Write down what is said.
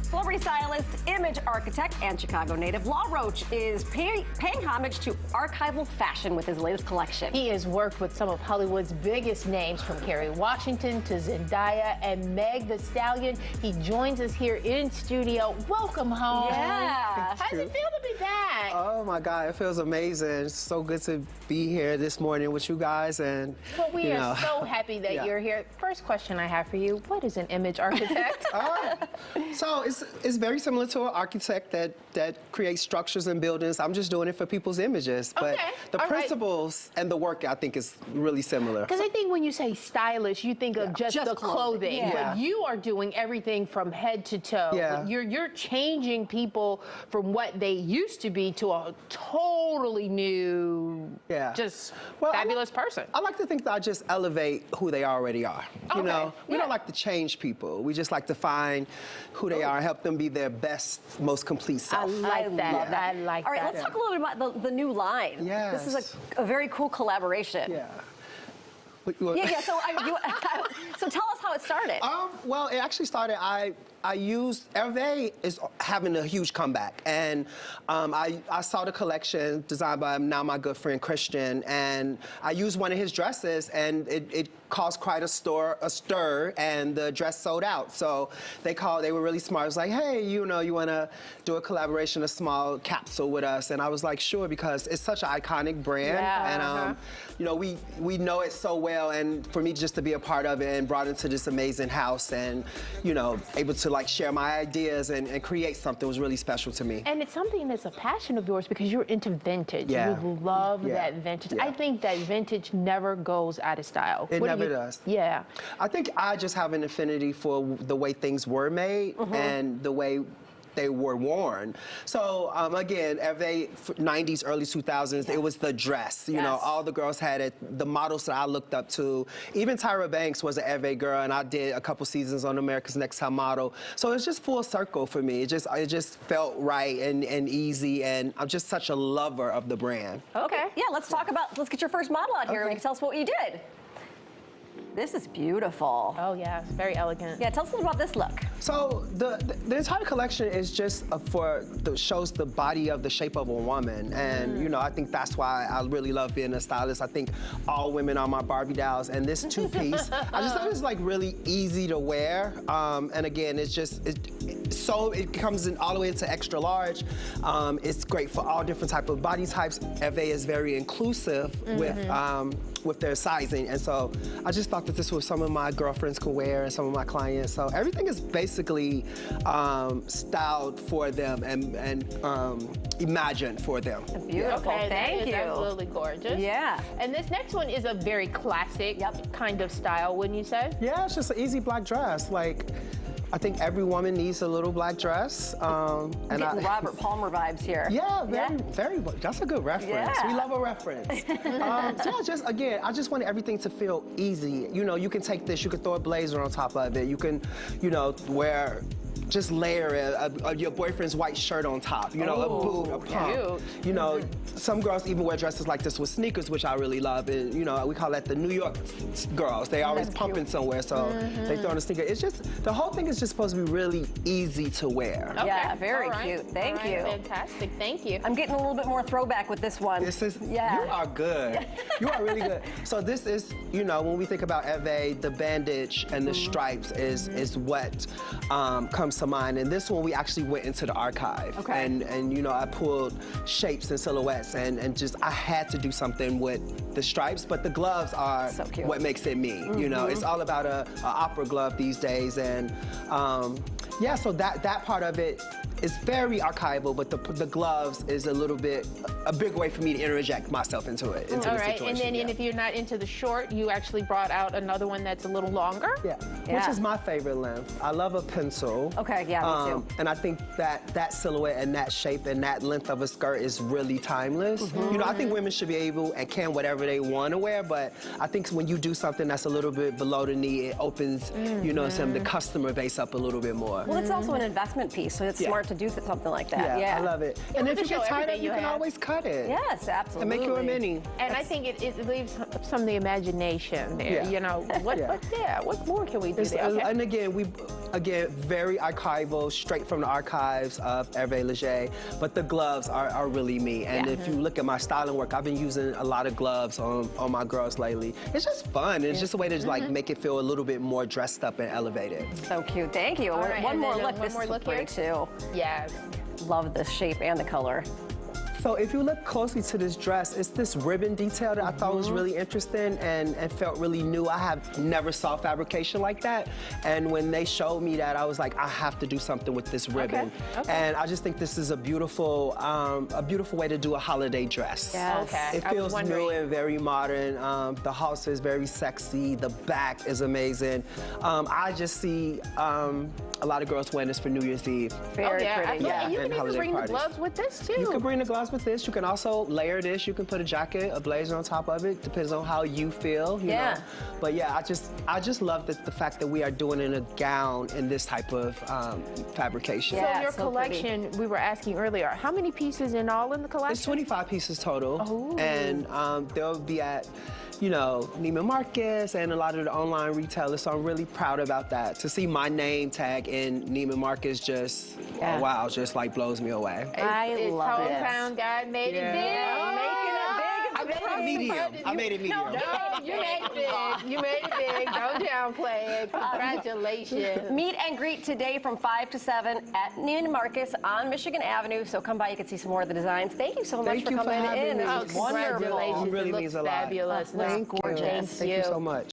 Celebrity stylist, image architect, and Chicago native Law Roach is paying homage to archival fashion with his latest collection. He has worked with some of Hollywood's biggest names, from Kerry Washington to Zendaya and Meg the Stallion. He joins us here in studio. Welcome home. Yeah. How does it feel to be back? Oh my God, it feels amazing. It's so good to be here this morning with you guys. And well, we are so happy that you're here. First question I have for you, what is an image architect? So it's very similar to an architect that creates structures and buildings. I'm just doing it for people's images. But the principles and the work, I think, is really similar. Because I think when you say stylish, you think of just the clothing. Yeah. But you are doing everything from head to toe. Yeah. You're changing people from what they used to be to a totally new, just fabulous person. I like to think that I just elevate who they already are. You know, we don't like to change people. We just like to find who they are and help them be their best, most complete self. I like that. I like that. All right, let's talk a little bit about the new line. Yes. This is a very cool collaboration. Yeah. So tell us how it started. Well, it actually started, I used, Hervé is having a huge comeback, and I saw the collection designed by now my good friend Christian, and I used one of his dresses, and it caused quite a stir, and the dress sold out. So they were really smart. I was like, hey, you want to do a collaboration, a small capsule with us? And I was like, sure, because it's such an iconic brand, and we know it so well, and for me just to be a part of it and brought into this amazing house, and able to share my ideas and create something was really special to me. And it's something that's a passion of yours because you're into vintage. You love that vintage. I think that vintage never goes out of style. It never does. Yeah. I think I just have an affinity for the way things were made and the way they were worn. So again, Hervé, 90s, early 2000s, it was the dress. You know, all the girls had it. The models that I looked up to, even Tyra Banks was an Hervé girl, and I did a couple seasons on America's Next Top Model. So it's just full circle for me. It just felt right and easy, and I'm just such a lover of the brand. Okay. Yeah, let's get your first model out here and tell us what you did. This is beautiful. Oh yeah, it's very elegant. Yeah, tell us about this look. So the entire collection is just shows the body of the shape of a woman, and I think that's why I really love being a stylist. I think all women are my Barbie dolls, and this two-piece, I just thought it was really easy to wear, and again, it comes in all the way into extra large. It's great for all different type of body types. Hervé is very inclusive with their sizing, and so I just thought that this was some of my girlfriends could wear and some of my clients. So everything is basically styled for them and imagined for them. Beautiful, thank you. Absolutely gorgeous. Yeah. And this next one is a very classic kind of style, wouldn't you say? Yeah, it's just an easy black dress. I think every woman needs a little black dress. And getting Robert Palmer vibes here. Yeah, very. That's a good reference. Yeah. We love a reference. So I just wanted everything to feel easy. You can take this, you can throw a blazer on top of it. You can, just layer your boyfriend's white shirt on top. A boot, a pump. Some girls even wear dresses like this with sneakers, which I really love. And we call that the New York girls. They always pumping somewhere, so they throw on a sneaker. It's just, the whole thing is just supposed to be really easy to wear. Okay. Yeah, very cute. Thank you. Fantastic. Thank you. I'm getting a little bit more throwback with this one. You are good. You are really good. So this is, when we think about Hervé, the bandage and the stripes is what comes to mind. And this one, we actually went into the archive. Okay. And I pulled shapes and silhouettes, and just, I had to do something with the stripes, but the gloves are what makes it me. It's all about a opera glove these days, and so that part of it is very archival, but the gloves is a big way for me to interject myself into it. All right, and then if you're not into the short, you actually brought out another one that's a little longer. Yeah, which is my favorite length. I love a pencil. Okay, yeah, me too. And I think that silhouette and that shape and that length of a skirt is really timeless. I think women should be able and can whatever they want to wear, but I think when you do something that's a little bit below the knee, it opens, the customer base up a little bit more. Well, it's also an investment piece, so it's smart to do something like that. Yeah, I love it. And if you get tired of it, you can always cut it. Yes, absolutely. And make you a mini. And I think it leaves some of the imagination there. What's there? What more can we do there? And again, again, very archival, straight from the archives of Hervé Léger, but the gloves are really me. And if you look at my styling work, I've been using a lot of gloves on my girls lately. It's just fun. It's just a way to like make it feel a little bit more dressed up and elevated. So cute. Thank you. Right, one more look. One This more is look great too. Yeah. Love the shape and the color. So if you look closely to this dress, it's this ribbon detail that I thought was really interesting and felt really new. I have never saw fabrication like that. And when they showed me that, I was like, I have to do something with this ribbon. Okay. And I just think this is a beautiful way to do a holiday dress. Yes. Okay. It feels new and very modern. The halter is very sexy. The back is amazing. I just see a lot of girls wearing this for New Year's Eve. Very pretty. And you and can even holiday bring parties. the gloves with this too. You can bring the gloves with this. You can also layer this. You can put a jacket, a blazer on top of it. Depends on how you feel. You know? But yeah, I just love the fact that we are doing in a gown in this type of fabrication. So Yeah, your so collection, we were asking earlier, how many pieces in all in the collection? It's 25 pieces total. Oh. And they'll be at, you know, Neiman Marcus and a lot of the online retailers. So I'm really proud about that. To see my name tag in Neiman Marcus just, oh, wow, just like blows me away. I love it. Hometown guy made it big. I made it medium. I made it medium. No, you made it big. You made it big. Don't downplay it. Congratulations. Meet and greet today from 5 to 7 at Neiman Marcus on Michigan Avenue. So come by, you can see some more of the designs. Thank you so much Thank for you for coming having in. me. This Oh, was wonderful. congratulations. It really looks means a lot. fabulous. Thank Looks gorgeous. Thank you so much.